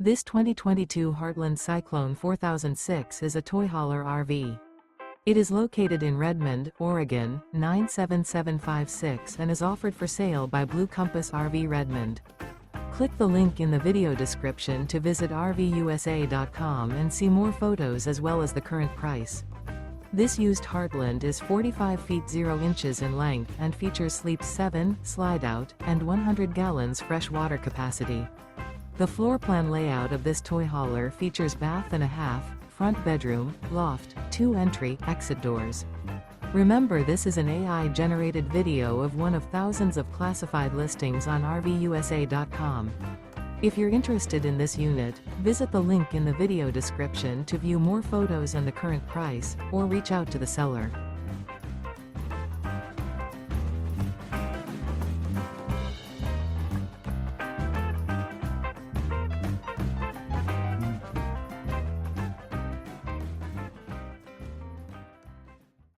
This 2022 Heartland Cyclone 4006 is a toy hauler RV. It is located in Redmond, Oregon, 97756 and is offered for sale by Blue Compass RV Redmond. Click the link in the video description to visit RVUSA.com and see more photos as well as the current price. This used Heartland is 45 feet 0 inches in length and features Sleep 7, Slideout, and 100 gallons fresh water capacity. The floor plan layout of this toy hauler features bath and a half, front bedroom, loft, 2 entry/exit doors. Remember, this is an AI-generated video of one of thousands of classified listings on RVUSA.com. If you're interested in this unit, visit the link in the video description to view more photos and the current price, or reach out to the seller.